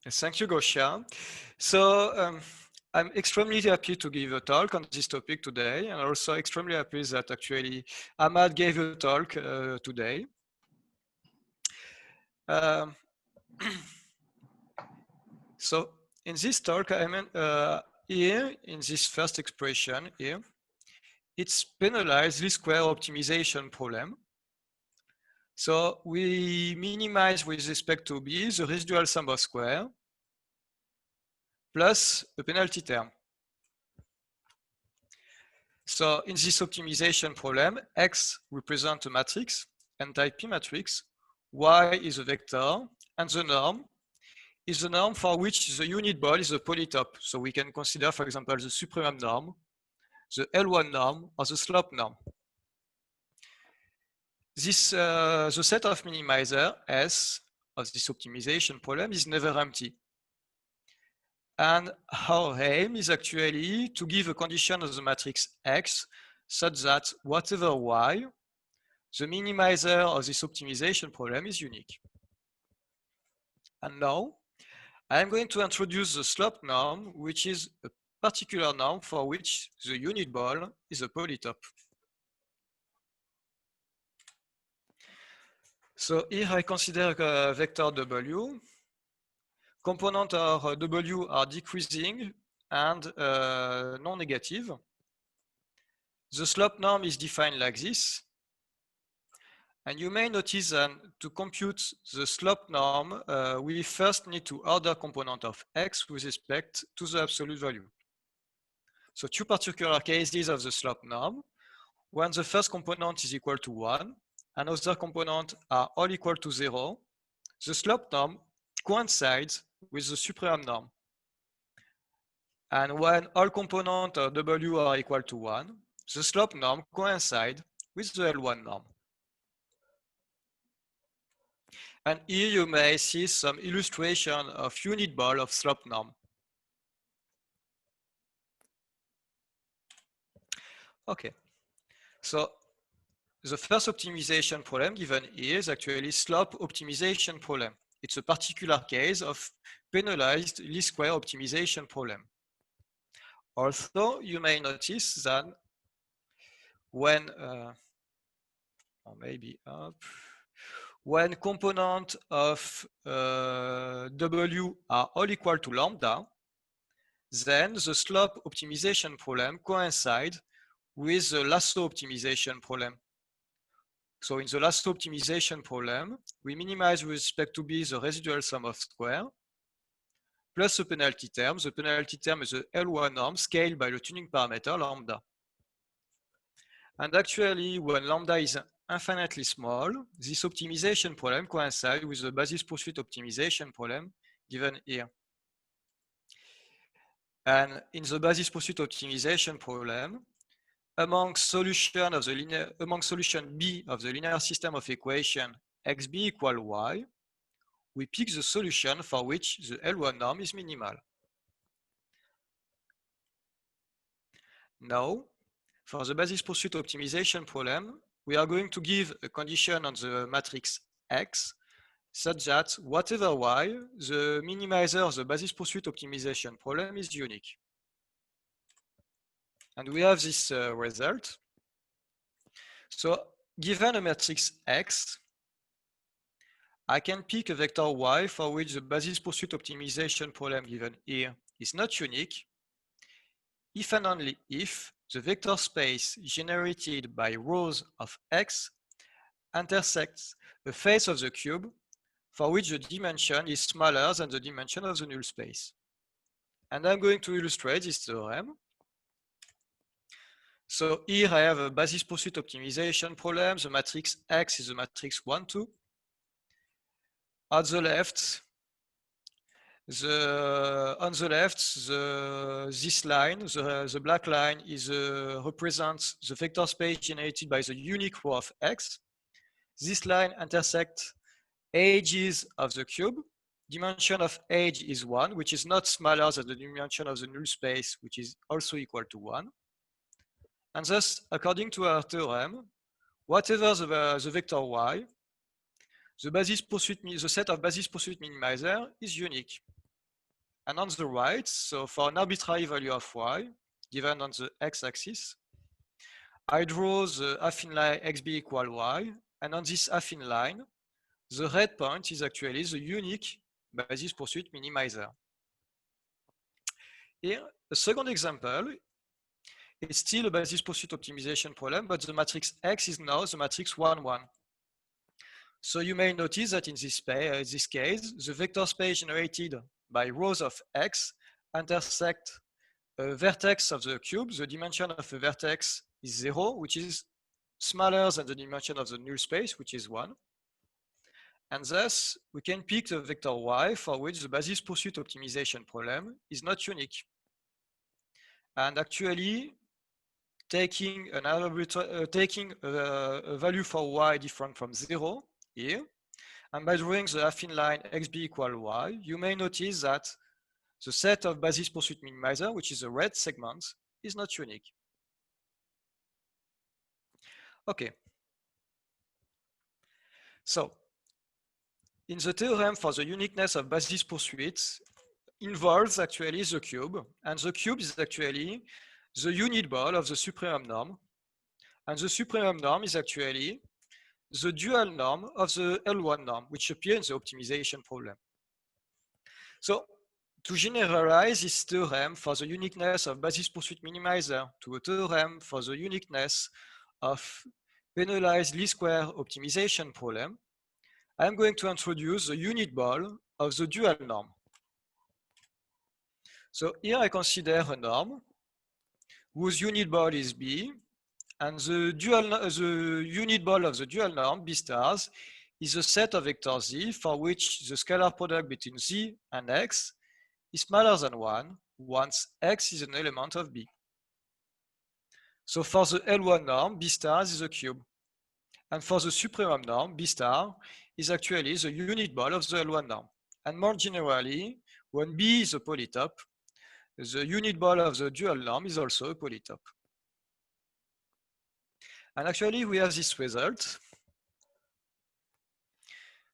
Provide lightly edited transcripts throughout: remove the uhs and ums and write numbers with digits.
Thank you, Gosia. So I'm extremely happy to give a talk on this topic today, and also extremely happy that actually Ahmad gave a talk today. Um, so in this talk, I mean, here in this first expression here, it's penalized least square optimization problem. So we minimize with respect to B the residual sum of square plus a penalty term. So in this optimization problem, X represents a matrix, n-type P matrix, Y is a vector, and the norm is the norm for which the unit ball is a polytope. So we can consider, for example, the supremum norm, the L1 norm, or the slope norm. This, the set of minimizer S of this optimization problem is never empty. And our aim is actually to give a condition of the matrix X such that whatever Y, the minimizer of this optimization problem is unique. And now, I'm going to introduce the slope norm, which is a particular norm for which the unit ball is a polytope. So here I consider a vector W. Components of W are decreasing and non-negative. The slope norm is defined like this. And you may notice that to compute the slope norm, we first need to order component of X with respect to the absolute value. So two particular cases of the slope norm. When the first component is equal to 1, and other components are all equal to 0, the slope norm coincides with the supremum norm. And when all components of W are equal to 1, the slope norm coincides with the L1 norm. And here you may see some illustration of unit ball of slope norm. Okay, so the first optimization problem given here is actually slope optimization problem. It's a particular case of penalized least square optimization problem. Also, you may notice that when, or maybe up, when components of W are all equal to lambda, then the slope optimization problem coincides with the lasso optimization problem. So in the lasso optimization problem, we minimize with respect to B the residual sum of square plus a penalty term. The penalty term is the L1 norm scaled by the tuning parameter lambda. And actually, when lambda is infinitely small, this optimization problem coincides with the basis pursuit optimization problem given here. And in the basis pursuit optimization problem, among solution B of the linear system of equation xb equal y, we pick the solution for which the L1 norm is minimal. Now, for the basis pursuit optimization problem, we are going to give a condition on the matrix X such that whatever Y, the minimizer of the basis pursuit optimization problem is unique. And we have this result. So given a matrix X, I can pick a vector Y for which the basis pursuit optimization problem given here is not unique, if and only if the vector space generated by rows of X intersects the face of the cube for which the dimension is smaller than the dimension of the null space. And I'm going to illustrate this theorem. So here I have a basis pursuit optimization problem. The matrix X is the matrix 1, 2. At the left, on the left, this line, the black line, is represents the vector space generated by the unique row of X. This line intersects edges of the cube. Dimension of edge is 1, which is not smaller than the dimension of the null space, which is also equal to 1. And thus, according to our theorem, whatever the vector Y, the set of basis pursuit minimizer is unique. And on the right, so for an arbitrary value of y, given on the x-axis, I draw the affine line xb equal y, and on this affine line, the red point is actually the unique basis pursuit minimizer. Here, a second example is still a basis pursuit optimization problem, but the matrix X is now the matrix 1, 1. So you may notice that in this case, the vector space generated by rows of X intersect a vertex of the cube. The dimension of a vertex is 0, which is smaller than the dimension of the null space, which is 1. And thus, we can pick the vector y for which the basis pursuit optimization problem is not unique. And actually, taking a value for y different from 0 here, and by drawing the affine line xb equal y, you may notice that the set of basis pursuit minimizer, which is a red segment, is not unique. Okay. So, in the theorem for the uniqueness of basis pursuits involves actually the cube, and the cube is actually the unit ball of the supremum norm, and the supremum norm is actually the dual norm of the L1 norm, which appears in the optimization problem. So, to generalize this theorem for the uniqueness of basis pursuit minimizer to a theorem for the uniqueness of penalized least square optimization problem, I'm going to introduce the unit ball of the dual norm. So here I consider a norm whose unit ball is B, and the unit ball of the dual norm, B stars, is a set of vectors Z for which the scalar product between Z and X is smaller than 1 once X is an element of B. So for the L1 norm, B stars is a cube. And for the supremum norm, B star is actually the unit ball of the L1 norm. And more generally, when B is a polytop, the unit ball of the dual norm is also a polytop. And actually, we have this result.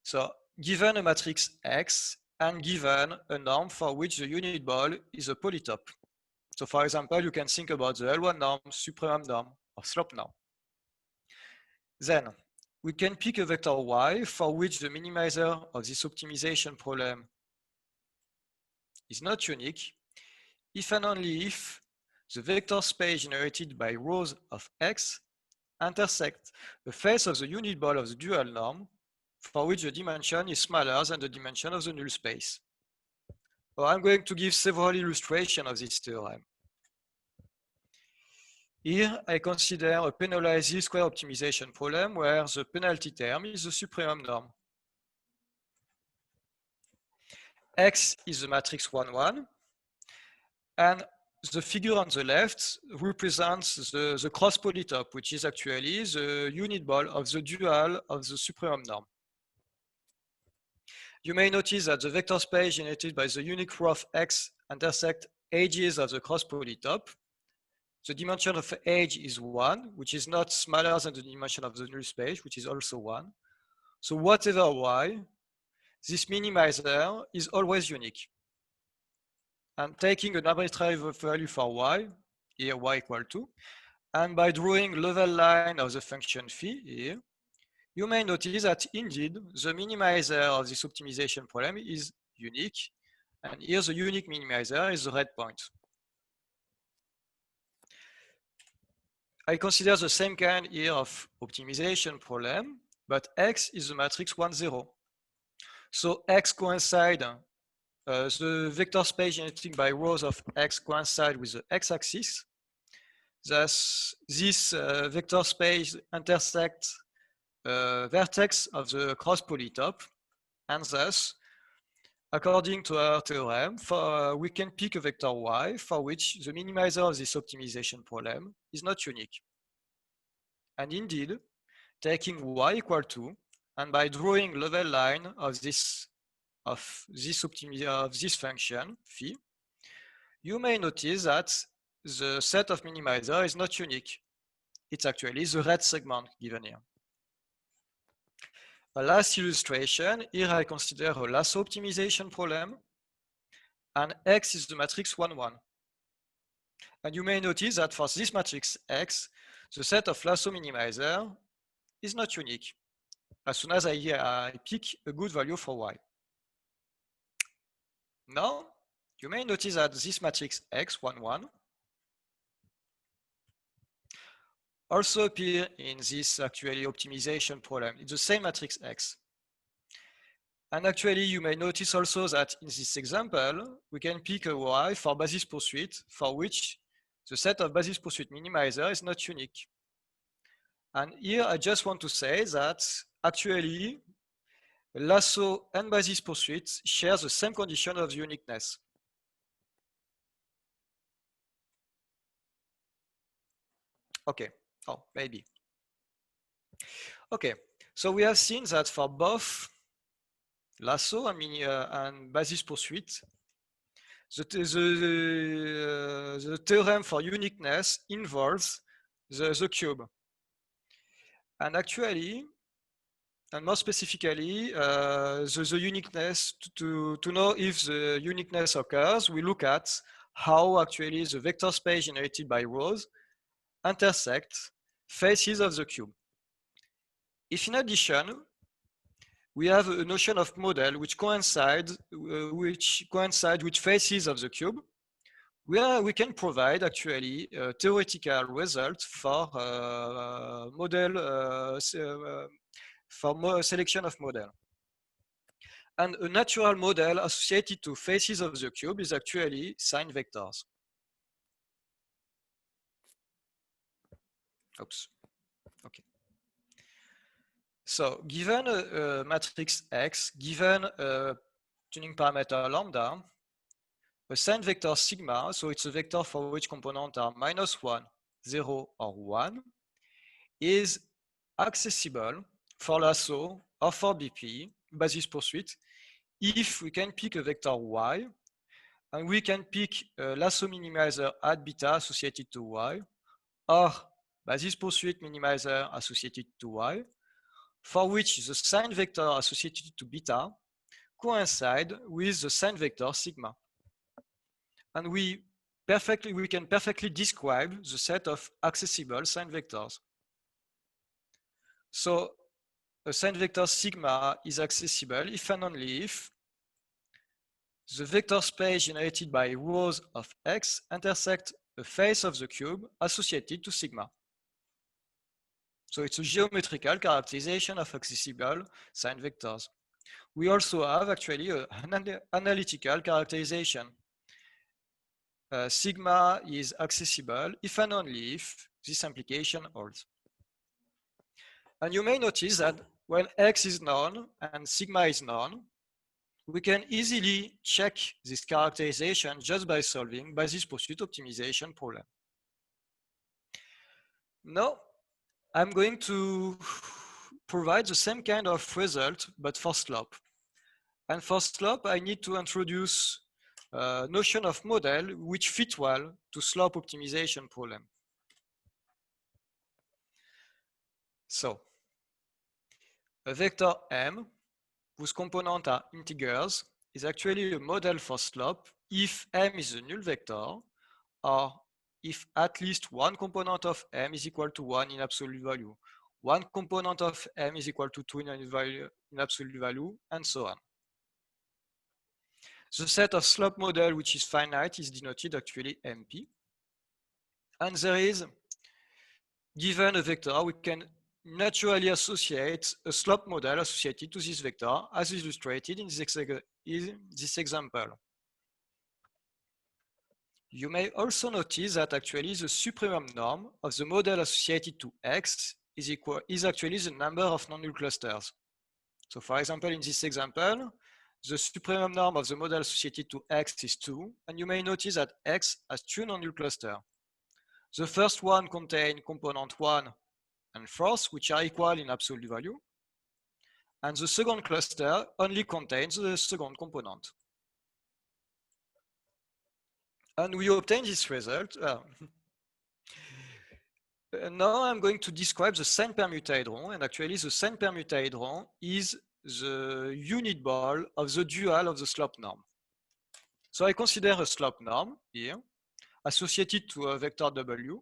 So given a matrix X and given a norm for which the unit ball is a polytop. So for example, you can think about the L1 norm, supremum norm, or slope norm. Then we can pick a vector y for which the minimizer of this optimization problem is not unique, if and only if the vector space generated by rows of X intersect the face of the unit ball of the dual norm for which the dimension is smaller than the dimension of the null space. So I'm going to give several illustrations of this theorem. Here, I consider a penalized least square optimization problem where the penalty term is the supremum norm. X is the matrix 1, 1, and the figure on the left represents the cross polytop, which is actually the unit ball of the dual of the supremum norm. You may notice that the vector space generated by the unique row of X intersect edges of the cross polytop. The dimension of edge is 1, which is not smaller than the dimension of the null space, which is also 1. So whatever y, this minimizer is always unique. And taking an arbitrary value for y, here y equal to, and by drawing level line of the function phi here, you may notice that indeed the minimizer of this optimization problem is unique. And here the unique minimizer is the red point. I consider the same kind here of optimization problem, but X is the matrix 1, 0. So X coincide, the vector space generated by rows of X coincide with the X-axis. Thus, this vector space intersects vertex of the cross polytop, and thus, according to our theorem, we can pick a vector y for which the minimizer of this optimization problem is not unique. And indeed, taking y equal to, and by drawing level line of this function phi, you may notice that the set of minimizer is not unique. It's actually the red segment given here. A last illustration, here I consider a lasso optimization problem. and X is the matrix 1, 1. And you may notice that for this matrix X, the set of lasso minimizer is not unique as soon as I pick a good value for Y. Now, you may notice that this matrix X, 1, 1, also appear in this actually optimization problem. It's the same matrix X. And actually, you may notice also that in this example, we can pick a Y for basis pursuit for which the set of basis pursuit minimizer is not unique. And here, I just want to say that actually, lasso and basis pursuit share the same condition of uniqueness. Okay, oh, maybe. Okay, so we have seen that for both lasso and basis pursuit, the theorem for uniqueness involves the cube. And actually, and more specifically, the uniqueness, to know if the uniqueness occurs, we look at how actually the vector space generated by rows intersect faces of the cube. If in addition, we have a notion of model which coincides with faces of the cube, where we can provide actually a theoretical result for selection of model. And a natural model associated to faces of the cube is actually sign vectors. Oops. Okay. So given a matrix X, given a tuning parameter lambda, a sign vector sigma, so it's a vector for which components are -1, 0, or 1, is accessible for lasso or for BP, basis pursuit, if we can pick a vector Y, and we can pick a lasso minimizer at beta associated to Y, or basis pursuit minimizer associated to Y, for which the sign vector associated to beta coincide with the sign vector sigma. And we can perfectly describe the set of accessible sign vectors. So a sign vector sigma is accessible if and only if the vector space generated by rows of X intersect a face of the cube associated to sigma. So it's a geometrical characterization of accessible sign vectors. We also have actually an analytical characterization. Sigma is accessible if and only if this implication holds. And you may notice that when X is known and sigma is known, we can easily check this characterization just by solving basis pursuit optimization problem. Now, I'm going to provide the same kind of result, but for slope. And for slope, I need to introduce a notion of model which fit well to slope optimization problem. So, a vector M, whose components are integers, is actually a model for slope if M is a null vector, or if at least one component of M is equal to 1 in absolute value, one component of M is equal to 2 in absolute value, and so on. The set of slope model which is finite is denoted actually MP. And there is, given a vector, we can naturally associate a slope model associated to this vector as illustrated in this example. You may also notice that actually the supremum norm of the model associated to X is actually the number of non-null clusters. So for example, in this example, the supremum norm of the model associated to X is 2, and you may notice that X has 2 non-null clusters. The first one contains component 1 and 4, which are equal in absolute value, and the second cluster only contains the second component. And we obtain this result. Now I'm going to describe the sign permutahedron, and actually the sign permutahedron is the unit ball of the dual of the slope norm. So I consider a slope norm here associated to a vector W.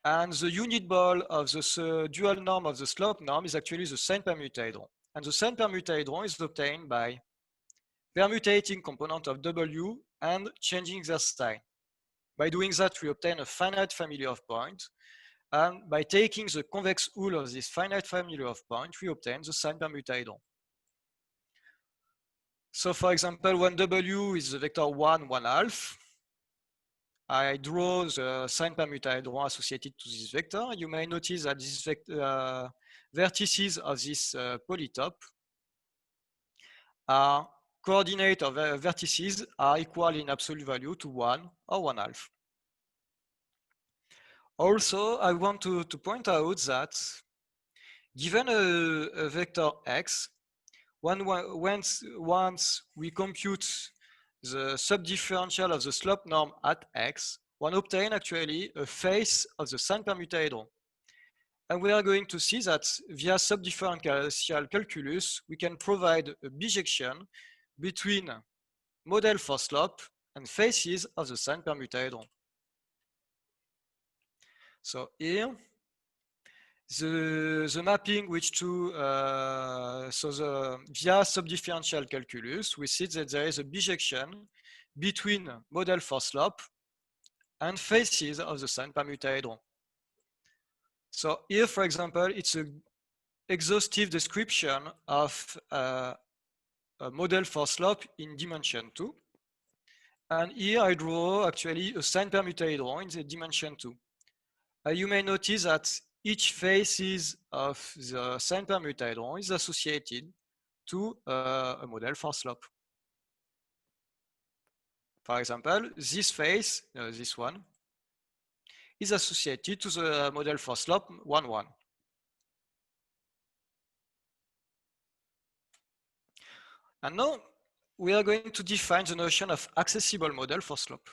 And the unit ball of the dual norm of the slope norm is actually the sign permutahedron. And the sign permutahedron is obtained by permutating component of W and changing their sign. By doing that, we obtain a finite family of points. And by taking the convex hull of this finite family of points, we obtain the sign permutahedron. So for example, when W is the vector 1, 1/2, I draw the sign permutahedron associated to this vector. You may notice that these vertices of this polytope are coordinate of vertices are equal in absolute value to 1 or 1/2. Also, I want to point out that given a vector x, once we compute the subdifferential of the slope norm at x, one obtain actually a face of the sign permutahedron. And we are going to see that via subdifferential calculus, we can provide a bijection between model for slope and faces of the sign permutahedron. So here, the mapping which to via subdifferential calculus, we see that there is a bijection between model for slope and faces of the sign permutahedron. So here, for example, it's an exhaustive description of a model for slope in dimension 2. And here I draw actually a sign permutahedron in the dimension 2. You may notice that each faces of the sign permutahedron is associated to a model for slope. For example, this face, this one, is associated to the model for slope 1, 1. And now we are going to define the notion of accessible model for slope.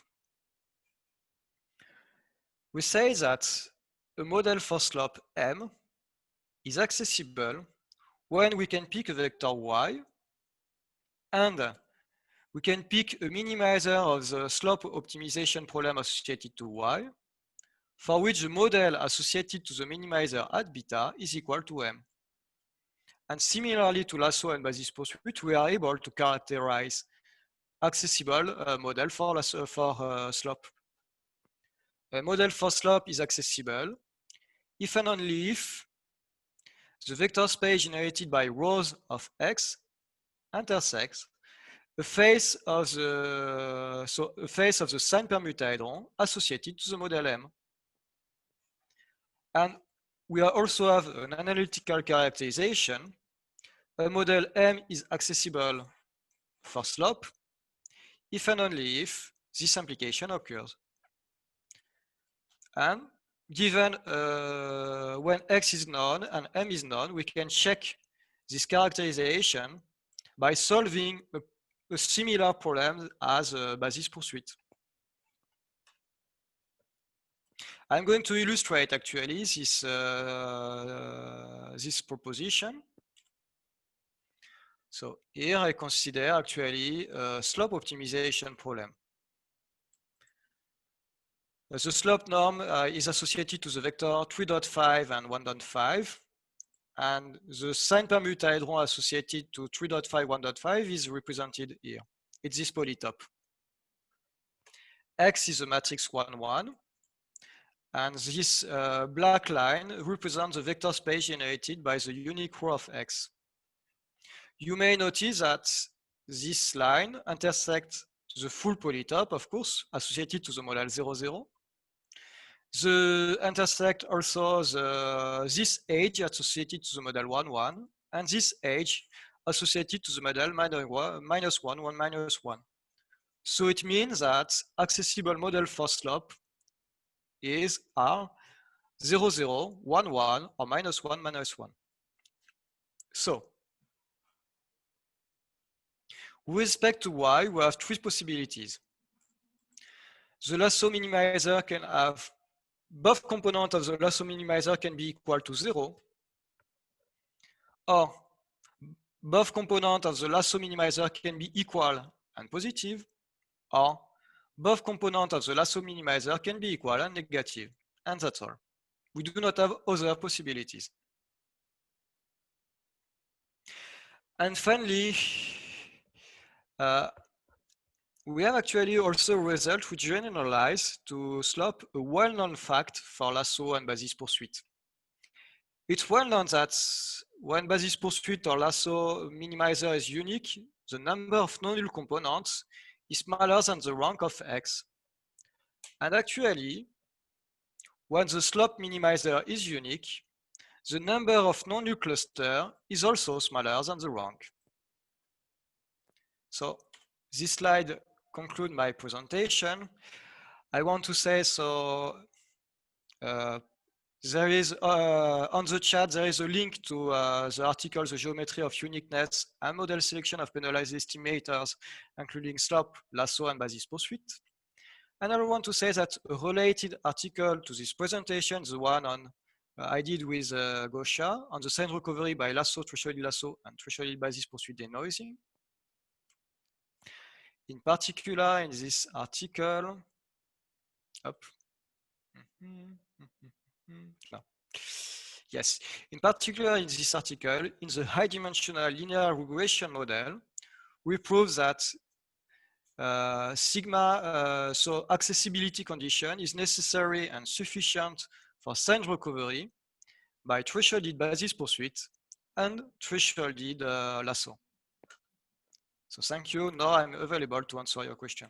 We say that a model for slope M is accessible when we can pick a vector y and we can pick a minimizer of the slope optimization problem associated to y, for which the model associated to the minimizer at beta is equal to M. And similarly to lasso and basis pursuit, we are able to characterize accessible model for slope. A model for slope is accessible if and only if the vector space generated by rows of x intersects a face of the sign permutahedron associated to the model M. And we also have an analytical characterization. A model M is accessible for slope if and only if this implication occurs. And given when x is known and M is known, we can check this characterization by solving a similar problem as basis pursuit. I'm going to illustrate actually this proposition. So here I consider actually a slope optimization problem. The slope norm is associated to the vector 3.5 and 1.5. And the sign permutahedron associated to 3.5, 1.5 is represented here. It's this polytope. X is a matrix 1, 1. And this black line represents the vector space generated by the unique row of X. You may notice that this line intersects the full polytope, of course, associated to the model 0, 0. The intersect also this edge associated to the model 1, 1, and this edge associated to the model -1, 1, -1. So it means that accessible model for slope are 0, 0, 1, 1, or -1, -1. So with respect to y, we have three possibilities. The lasso minimizer can have both components of the lasso minimizer can be equal to 0, or both components of the lasso minimizer can be equal and positive, or both components of the lasso minimizer can be equal and negative, and that's all. We do not have other possibilities. And finally, we have actually also a result which generalize to SLOP, a well-known fact for lasso and basis pursuit. It's well known that when basis pursuit or lasso minimizer is unique, the number of non-null components is smaller than the rank of X. And actually, when the SLOP minimizer is unique, the number of non-null clusters is also smaller than the rank. So this slide concludes my presentation. I want to say so. There is on the chat, there is a link to the article, The Geometry of Uniqueness and Model Selection of Penalized Estimators, including SLOP, lasso, and basis pursuit. And I want to say that a related article to this presentation, the one on I did with Gosha on the sign recovery by lasso, threshold lasso, and threshold basis pursuit denoising. In particular, in this article, no. Yes, in particular in this article, in the high-dimensional linear regression model, we prove that sigma, so accessibility condition is necessary and sufficient for sign recovery by thresholded basis pursuit and thresholded lasso. So thank you. Now I'm available to answer your question.